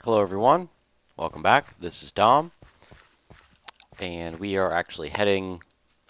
Hello everyone, welcome back. This is Dom, and we are actually heading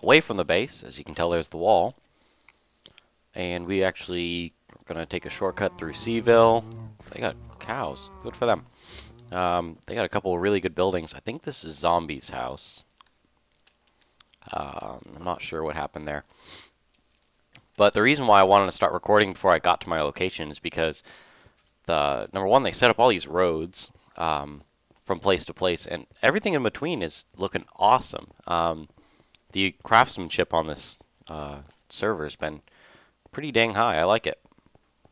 away from the base. As you can tell, there's the wall, and we actually are going to take a shortcut through Seaville. They got cows, good for them. They got a couple of really good buildings. I think this is Zombie's house. I'm not sure what happened there. But the reason why I wanted to start recording before I got to my location is because number one, they set up all these roads from place to place, and everything in between is looking awesome. The craftsmanship on this server has been pretty dang high. I like it.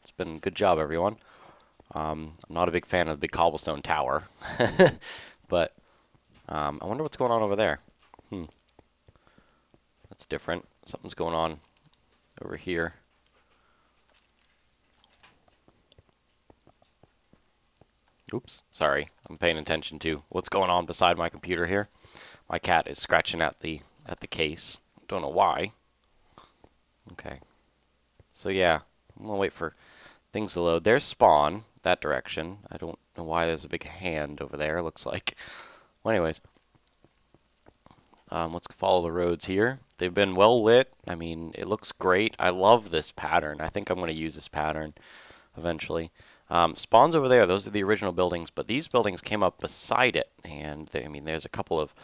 It's been a good job, everyone. I'm not a big fan of the big cobblestone tower, but I wonder what's going on over there. That's different. Something's going on over here. Oops, sorry. I'm paying attention to what's going on beside my computer here. My cat is scratching at the case. Don't know why. Okay. So yeah, I'm gonna wait for things to load. There's spawn, that direction. I don't know why there's a big hand over there, looks like. Well, anyways. Let's follow the roads here. They've been well lit. I mean, it looks great. I love this pattern. I think I'm gonna use this pattern eventually. Spawns over there, those are the original buildings, but these buildings came up beside it, and I mean, there's a couple of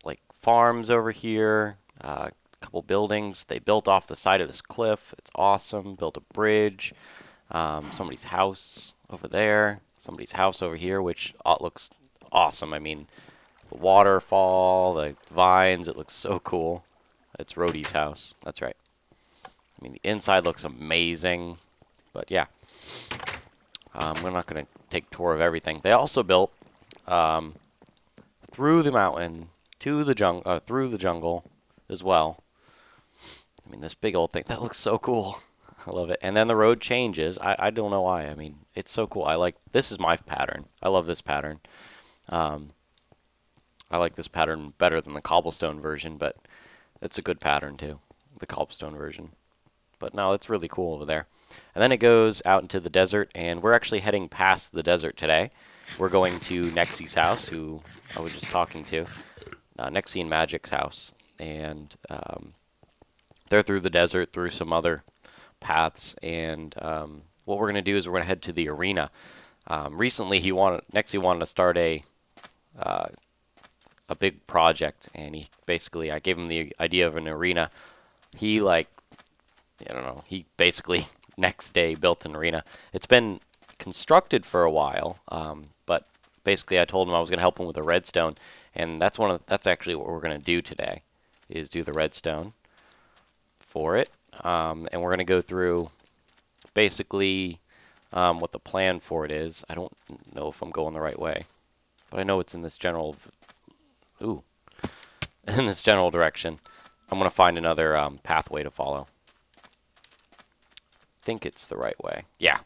like farms over here, a couple buildings. They built off the side of this cliff. It's awesome. Built a bridge. Somebody's house over there. Somebody's house over here, which looks awesome. I mean, the waterfall, the vines. It looks so cool. It's Rhodey's house. That's right. I mean, the inside looks amazing, but yeah. We're not going to take a tour of everything. They also built through the mountain to the jungle, through the jungle as well. I mean, this big old thing, that looks so cool. I love it. And then the road changes. I don't know why. I mean, it's so cool. This is my pattern. I love this pattern. I like this pattern better than the cobblestone version, but it's a good pattern too, the cobblestone version. But no, it's really cool over there. And then it goes out into the desert, and we're actually heading past the desert today. We're going to Nexie's house, who I was just talking to, Nexie and Magic's house. And they're through the desert, through some other paths. And what we're going to do is we're going to head to the arena. Recently, Nexie wanted to start a big project, and I gave him the idea of an arena. I don't know, he basically next day built an arena. It's been constructed for a while, but basically I told him I was going to help him with the redstone, and that's actually what we're going to do today, is do the redstone for it. And we're going to go through basically what the plan for it is. I don't know if I'm going the right way, but I know it's in this general in this general direction. I'm going to find another pathway to follow. I think it's the right way. Yeah.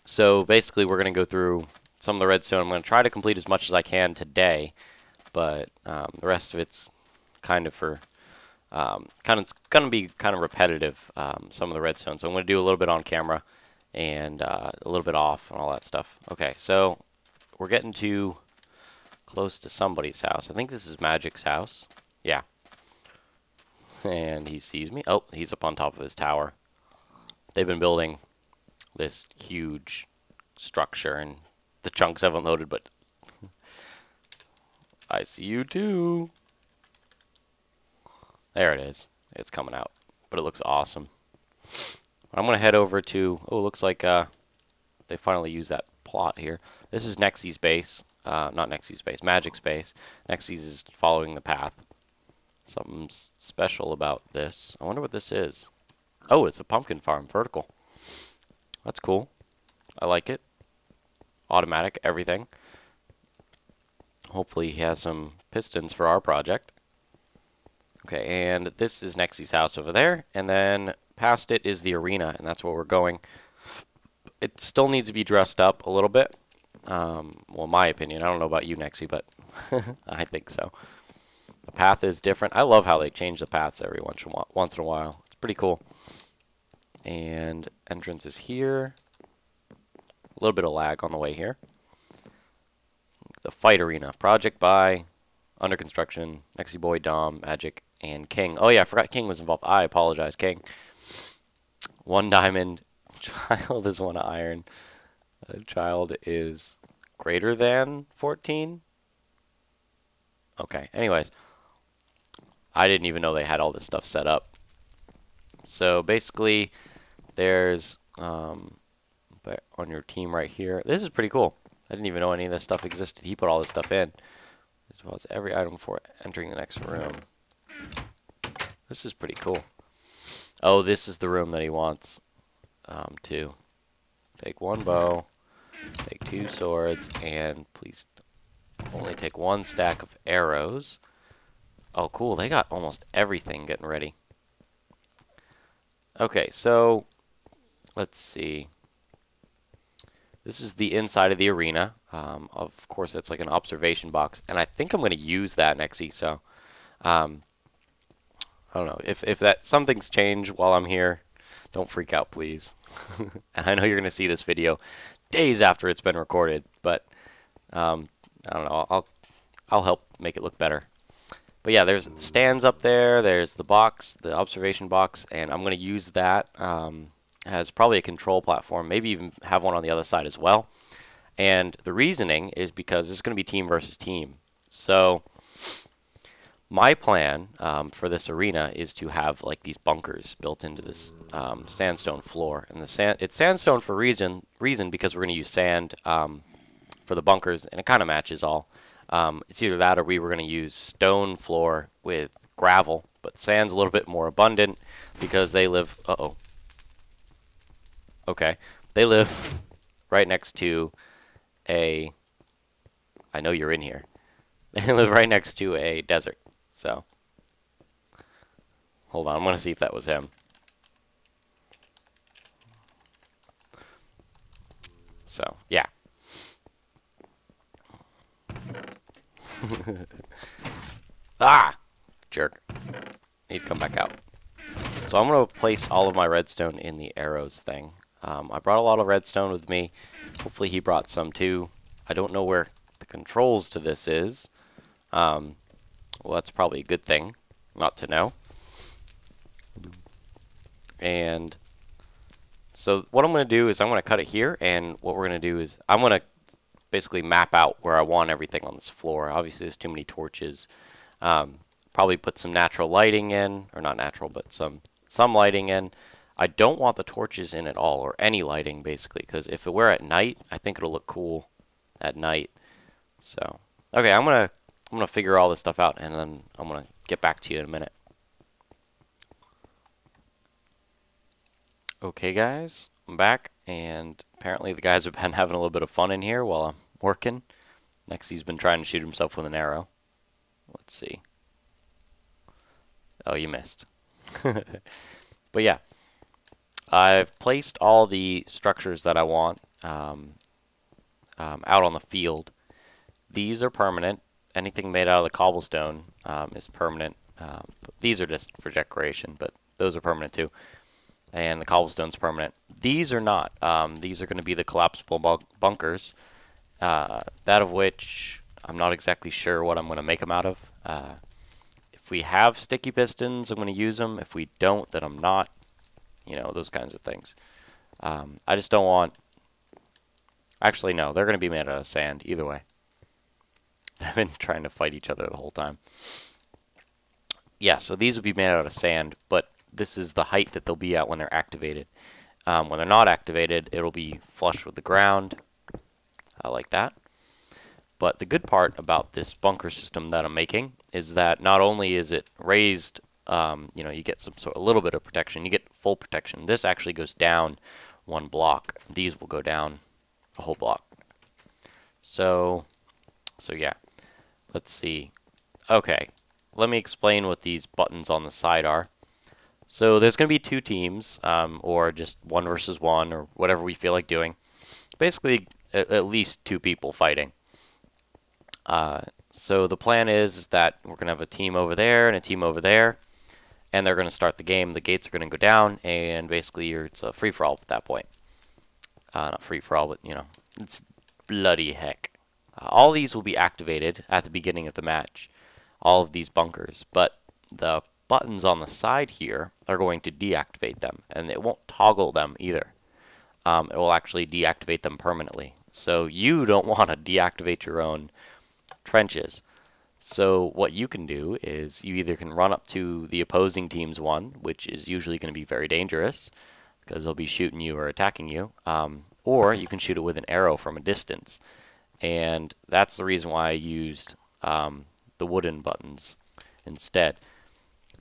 So basically we're going to go through some of the redstone. I'm going to try to complete as much as I can today, but the rest of it's kind of it's going to be kind of repetitive, some of the redstone. So I'm going to do a little bit on camera and a little bit off and all that stuff. Okay, so we're getting close to somebody's house. I think this is Magic's house. Yeah. And he sees me. Oh, he's up on top of his tower. They've been building this huge structure, and the chunks haven't loaded, but I see you too. There it is. It's coming out, but it looks awesome. I'm going to head over to, it looks like they finally used that plot here. This is Nexie's base. Not Nexie's base, Magic's base. Nexie's is following the path. Something special about this. I wonder what this is. Oh, it's a pumpkin farm, vertical. That's cool. I like it. Automatic, everything. Hopefully he has some pistons for our project. Okay, and this is Nexie's house over there. And then past it is the arena, and that's where we're going. It still needs to be dressed up a little bit. Well, in my opinion. I don't know about you, Nexie, but I think so. The path is different. I love how they change the paths every once in a while. It's pretty cool. And entrance is here. little bit of lag on the way here. The fight arena. Project by, under construction, Nexy Boy, Dom, Magic, and King. Oh yeah, I forgot King was involved. I apologize, King. 1 diamond. Child is 1 iron. Child is greater than 14? Okay, anyways. I didn't even know they had all this stuff set up. So basically, there's on your team right here. This is pretty cool. I didn't even know any of this stuff existed. He put all this stuff in, as well as every item before entering the next room. This is pretty cool. Oh, this is the room that he wants to take 1 bow, take 2 swords, and please only take 1 stack of arrows. Oh, cool. They got almost everything getting ready. Okay, so let's see. This is the inside of the arena. Of course, it's like an observation box, and I think I'm going to use that Nexy. So, I don't know if that something's changed while I'm here. Don't freak out, please. And I know you're going to see this video days after it's been recorded, but I don't know. I'll help make it look better. But yeah, there's stands up there. There's the box, the observation box, and I'm going to use that as probably a control platform. Maybe even have one on the other side as well. And the reasoning is because this is going to be team versus team. So my plan for this arena is to have like these bunkers built into this sandstone floor. And it's sandstone for reason because we're going to use sand for the bunkers, and it kind of matches all. It's either that or we were going to use stone floor with gravel, but sand's a little bit more abundant because they live, okay, they live right next to I know you're in here. They live right next to a desert, so. Hold on, I'm going to see if that was him. So, yeah. Ah! Jerk. Need to come back out. So I'm going to place all of my redstone in the arrows thing. I brought a lot of redstone with me. Hopefully he brought some too. I don't know where the controls to this is. Well, that's probably a good thing not to know. And so what I'm going to do is I'm going to cut it here, and what we're going to do is I'm going to basically map out where I want everything on this floor. Obviously there's too many torches. Probably put some natural lighting in, or not natural, but some lighting in. I don't want the torches in at all, or any lighting basically, because if it were at night, I think it'll look cool at night. So, okay, I'm gonna figure all this stuff out, and then I'm gonna get back to you in a minute. Okay, guys, I'm back, and apparently the guys have been having a little bit of fun in here while I'm working. Nexy's been trying to shoot himself with an arrow. Let's see. Oh, you missed. But yeah, I've placed all the structures that I want out on the field. These are permanent. Anything made out of the cobblestone is permanent. These are just for decoration, but those are permanent too. And the cobblestone's permanent. These are not. These are going to be the collapsible bunkers, that of which I'm not exactly sure what I'm going to make them out of. If we have sticky pistons, I'm going to use them. If we don't, then I'm not. You know, those kinds of things. I just don't want... Actually, no. They're going to be made out of sand, either way. I've been trying to fight each other the whole time. Yeah, so these will be made out of sand, but this is the height that they'll be at when they're activated. When they're not activated, it'll be flush with the ground, like that. But the good part about this bunker system that I'm making is that not only is it raised, you know, you get a little bit of protection, you get full protection. This actually goes down 1 block. These will go down a whole block. So yeah, let's see. Okay, let me explain what these buttons on the side are. So there's going to be 2 teams, or just 1 versus 1, or whatever we feel like doing. Basically, at least 2 people fighting. So the plan is that we're going to have a team over there and a team over there, and they're going to start the game. The gates are going to go down, and basically it's a free-for-all at that point. Not free for all, but you know, it's bloody heck. All these will be activated at the beginning of the match, all of these bunkers, but the buttons on the side here are going to deactivate them, and it won't toggle them either. It will actually deactivate them permanently. So you don't want to deactivate your own trenches. So what you can do is you either can run up to the opposing team's one, which is usually going to be very dangerous because they'll be shooting you or attacking you, or you can shoot it with an arrow from a distance. And that's the reason why I used the wooden buttons instead.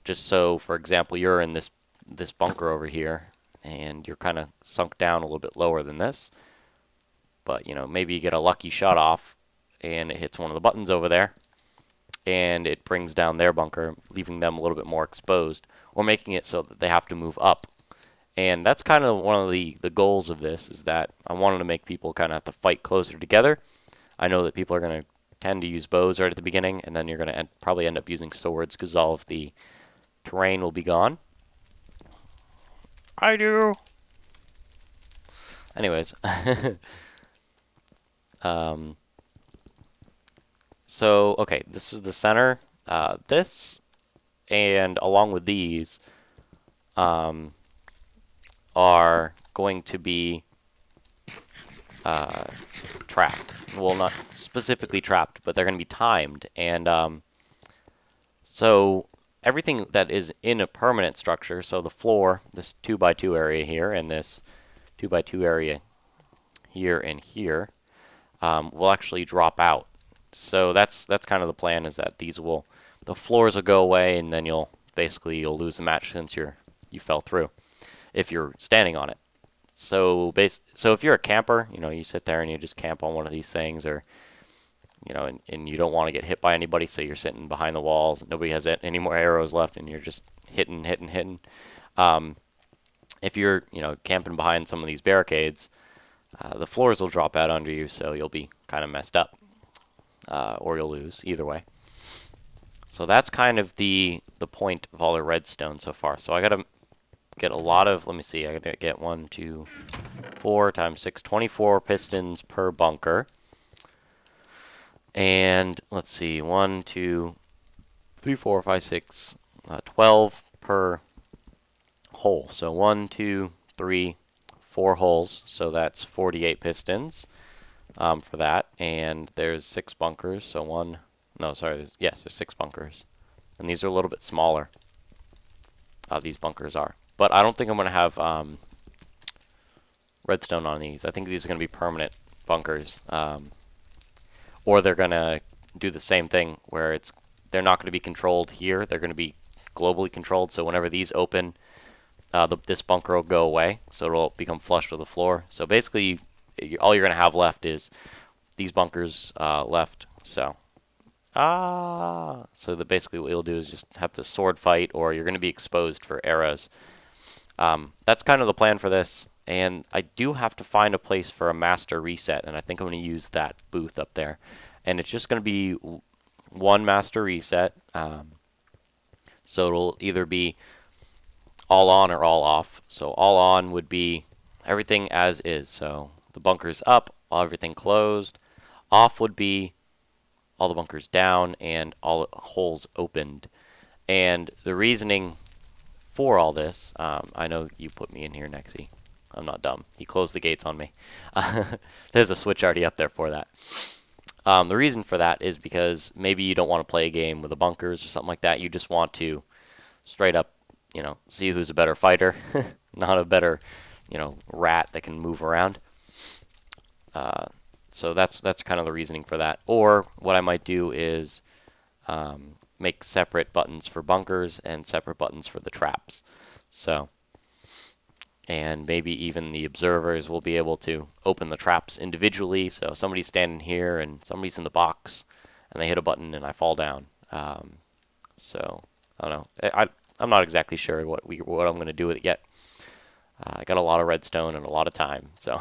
Just so, for example, you're in this bunker over here, and you're kind of sunk down a little bit lower than this. But, you know, maybe you get a lucky shot off, and it hits one of the buttons over there, and it brings down their bunker, leaving them a little bit more exposed, or making it so that they have to move up. And that's kind of one of the goals of this, is that I wanted to make people kind of have to fight closer together. I know that people are going to tend to use bows right at the beginning, and then you're going to probably end up using swords because all of the terrain will be gone. I do. Anyways. So, okay, this is the center. This, and along with these, are going to be trapped. Well, not specifically trapped, but they're going to be timed. And so everything that is in a permanent structure, so the floor, this 2x2 area here, and this 2x2 area here and here, will actually drop out. So that's kind of the plan, is that the floors will go away, and then you'll lose the match since you fell through if you're standing on it. So if you're a camper, you know, you sit there and you just camp on one of these things, or you know, and you don't want to get hit by anybody, so you're sitting behind the walls, nobody has any more arrows left, and you're just hitting. If you're, you know, camping behind some of these barricades, the floors will drop out under you, so you'll be kind of messed up, or you'll lose, either way. So that's kind of the point of all the redstone so far. So I gotta get a lot of, let me see, I gotta get 1, 2, 4 times 6, 24 pistons per bunker. And let's see, 1, 2, 3, 4, 5, 6, 12 per hole. So 1, 2, 3, 4 holes. So that's 48 pistons for that. And there's 6 bunkers. So there's 6 bunkers. And these are a little bit smaller. These bunkers are. But I don't think I'm going to have redstone on these. I think these are going to be permanent bunkers. Or they're going to do the same thing where they're not going to be controlled here. They're going to be globally controlled. So whenever these open, this bunker will go away. So it'll become flush with the floor. So basically, all you're going to have left is these bunkers left. So basically what you'll do is just have to sword fight, or you're going to be exposed for arrows. That's kind of the plan for this. And I do have to find a place for a master reset, and I think I'm going to use that booth up there. And it's just going to be one master reset. So it'll either be all on or all off. So all on would be everything as is. So the bunker's up, everything closed. Off would be all the bunkers down and all the holes opened. And the reasoning for all this, I know you put me in here, Nexy. I'm not dumb. He closed the gates on me. There's a switch already up there for that. The reason for that is because maybe you don't want to play a game with the bunkers or something like that. You just want to straight up, you know, see who's a better fighter, not a better, you know, rat that can move around. So that's kind of the reasoning for that. Or what I might do is make separate buttons for bunkers and separate buttons for the traps. So, and maybe even the observers will be able to open the traps individually. So somebody's standing here and somebody's in the box, and they hit a button and I fall down. So I don't know. I'm not exactly sure what I'm going to do with it yet. I got a lot of redstone and a lot of time, so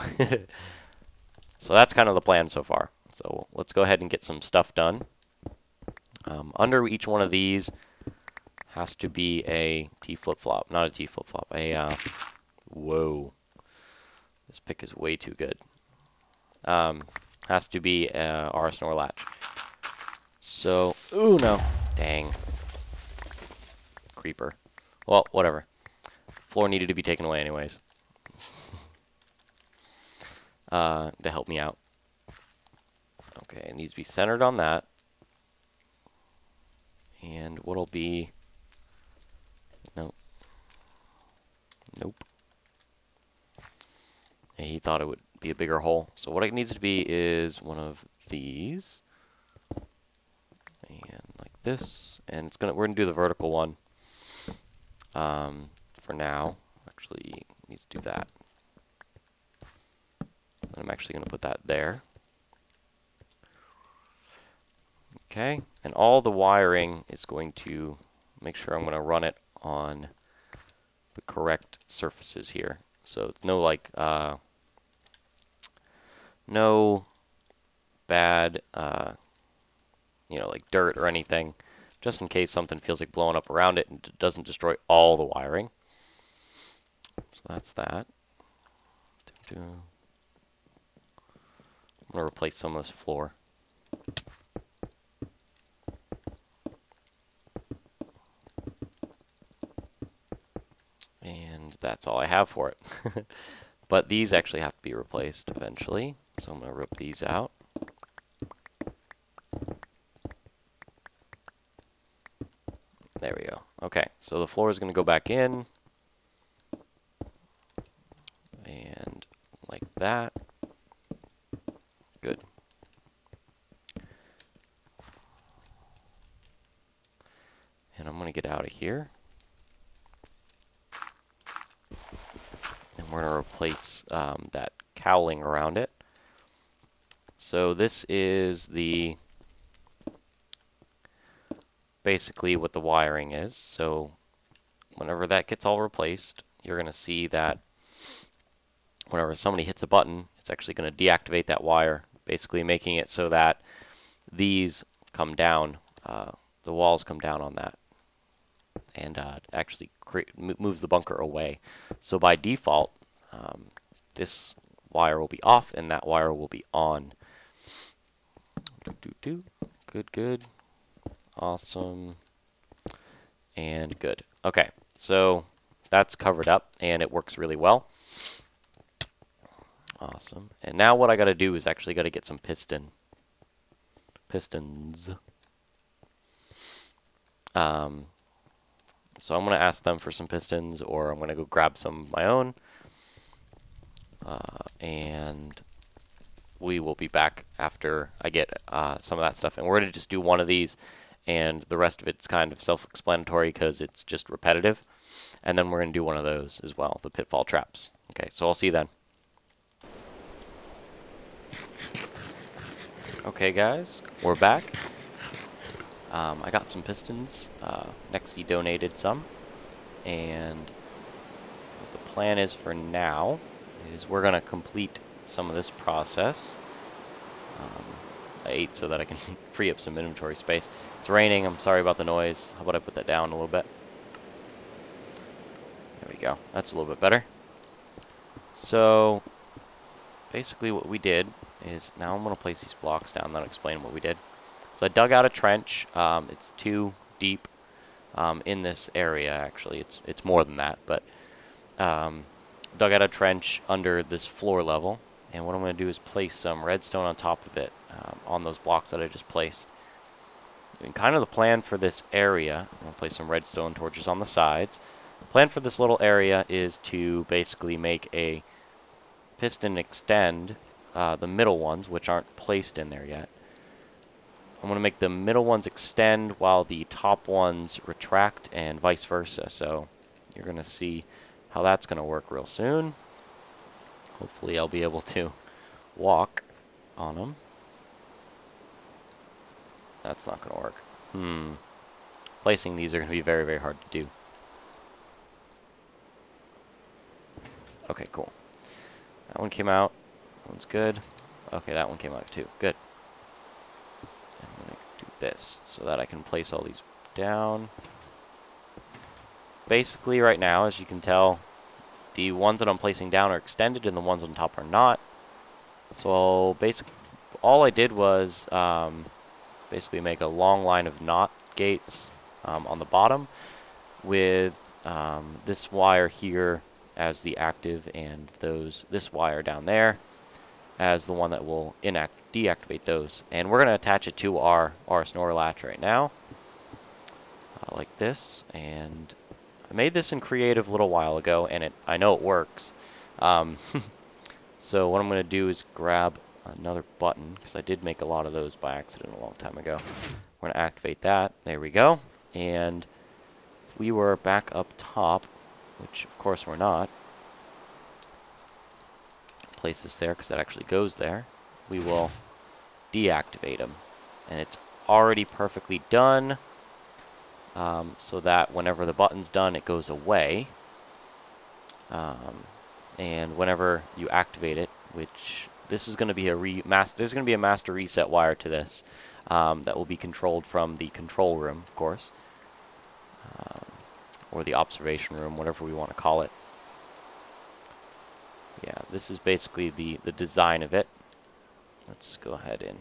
so that's kind of the plan so far. So let's go ahead and get some stuff done. Under each one of these has to be a T flip-flop, not a T flip-flop, whoa. This pick is way too good. Has to be RS Nor latch. So, ooh, no. Dang. Creeper. Well, whatever. Floor needed to be taken away anyways. To help me out. Okay, it needs to be centered on that. And what'll be... Nope. Nope. And he thought it would be a bigger hole. So what it needs to be is one of these. And like this. And it's we're gonna do the vertical one. For now. Actually, it needs to do that. And I'm actually gonna put that there. Okay, and all the wiring is going to make sure I'm going to run it on the correct surfaces here. So it's no like no bad you know, like dirt or anything, just in case something feels like blowing up around it and it doesn't destroy all the wiring. So that's that. I'm going to replace some of this floor. And that's all I have for it. But these actually have to be replaced eventually. So I'm going to rip these out. There we go. Okay, so the floor is going to go back in. And like that. Good. And I'm going to get out of here. And we're going to replace that cowling around it. So this is the basically what the wiring is. So whenever that gets all replaced, you're going to see that whenever somebody hits a button, it's actually going to deactivate that wire, basically making it so that these come down, the walls come down on that, and actually moves the bunker away. So by default, this wire will be off and that wire will be on. Good, good. Awesome. And good. Okay, so that's covered up and it works really well. Awesome. And now what I got to do is actually got to get some pistons. So I'm going to ask them for some pistons, or I'm going to go grab some of my own. And we will be back after I get some of that stuff. And we're going to just do one of these, and the rest of it's kind of self-explanatory because it's just repetitive. And then we're going to do one of those as well, the pitfall traps. Okay, so I'll see you then. Okay, guys, we're back. I got some pistons. Nexi donated some. And what the plan is for now is we're going to complete some of this process. I ate so that I can free up some inventory space. It's raining. I'm sorry about the noise. How about I put that down a little bit? There we go. That's a little bit better. So basically what we did is, now I'm going to place these blocks down and then explain what we did. So I dug out a trench. It's too deep in this area, actually. It's more than that, but dug out a trench under this floor level. And what I'm going to do is place some redstone on top of it, on those blocks that I just placed. And kind of the plan for this area, I'm going to place some redstone torches on the sides. The plan for this little area is to basically make a piston extend the middle ones, which aren't placed in there yet. I'm going to make the middle ones extend while the top ones retract, and vice versa. So you're going to see how that's going to work real soon. Hopefully I'll be able to walk on them. That's not going to work. Placing these are going to be very, very hard to do. Okay, cool. That one came out. That one's good. Okay, that one came out too. Good. And I'm going to do this so that I can place all these down. Basically, right now, as you can tell, the ones that I'm placing down are extended and the ones on top are not. So basically, all I did was basically make a long line of NOT gates on the bottom with this wire here as the active and this wire down there as the one that will deactivate those. And we're going to attach it to our snore latch right now, like this. And I made this in Creative a little while ago, and I know it works. So what I'm going to do is grab another button, because I did make a lot of those by accident a long time ago. We're going to activate that. There we go. And if we were back up top, which of course we're not, place this there because that actually goes there. We will deactivate them, and it's already perfectly done, so that whenever the button's done, it goes away. And whenever you activate it, which this is going to be there's going to be a master reset wire to this that will be controlled from the control room, of course, or the observation room, whatever we want to call it. Yeah, this is basically the design of it. Let's go ahead and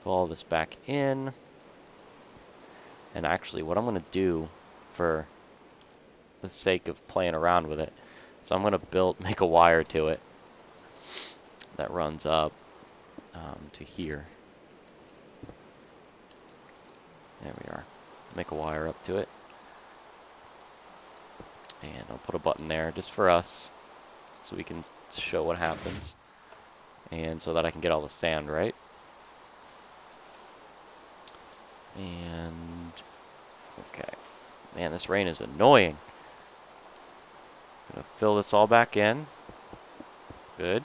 follow this back in. And actually, what I'm going to do for the sake of playing around with it, so I'm going to make a wire to it that runs up to here. There we are. Make a wire up to it. And I'll put a button there just for us, so we can show what happens. And so that I can get all the sand right. And okay. Man, this rain is annoying. Gonna fill this all back in. Good.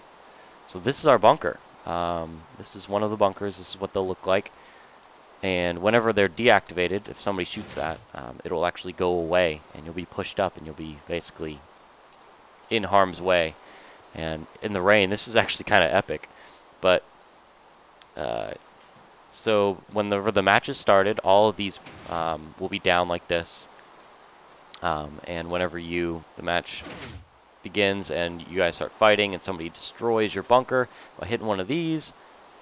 So this is our bunker. This is one of the bunkers. This is what they'll look like. And whenever they're deactivated, if somebody shoots that, it'll actually go away, and you'll be pushed up, and you'll be basically in harm's way. And in the rain, this is actually kind of epic. But so whenever the match is started, all of these will be down like this. And whenever the match begins and you guys start fighting and somebody destroys your bunker by hitting one of these,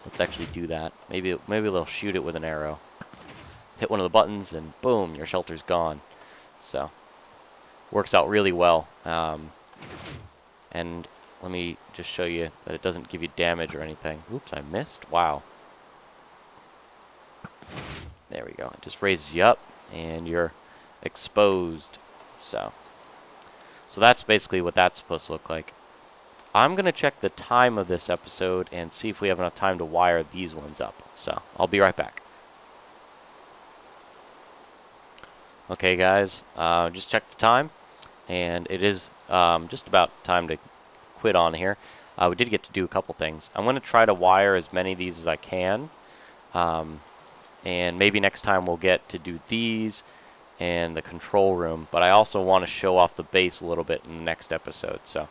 let's actually do that. Maybe they'll shoot it with an arrow. Hit one of the buttons and boom, your shelter's gone. So works out really well. And let me just show you that it doesn't give you damage or anything. Oops, I missed. Wow. There we go. It just raises you up and you're exposed. So that's basically what that's supposed to look like. I'm going to check the time of this episode and see if we have enough time to wire these ones up. So I'll be right back. Okay, guys, just checked the time, and it is just about time to quit on here. We did get to do a couple things. I'm going to try to wire as many of these as I can, and maybe next time we'll get to do these and the control room, but I also want to show off the base a little bit in the next episode. So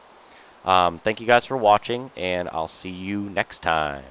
thank you guys for watching, and I'll see you next time.